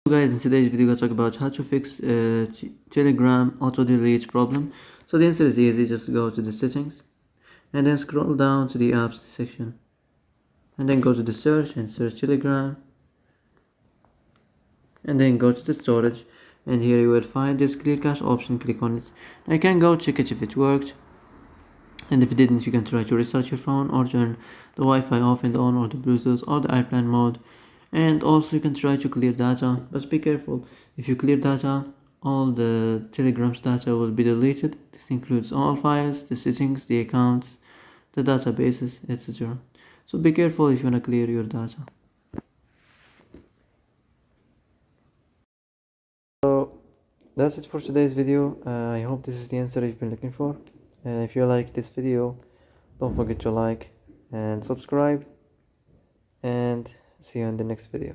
Guys, in today's video, we're going to talk about how to fix Telegram auto delete problem. So the answer is easy. Just go to the settings and then scroll down to the apps section and then go to the search and search Telegram and then go to the storage, and here you will find this clear cache option. Click on it. Now you can go check it if it worked, and if it didn't, you can try to restart your phone or turn the Wi-Fi off and on, or the Bluetooth or the airplane mode. And also you can try to clear data, but be careful. If you clear data, all the Telegram's data will be deleted. This includes all files, the settings, the accounts, the databases, etc. So be careful if you want to clear your data. So that's it for today's video. I hope this is the answer you've been looking for. And if you like this video, don't forget to like and subscribe, and see you in the next video.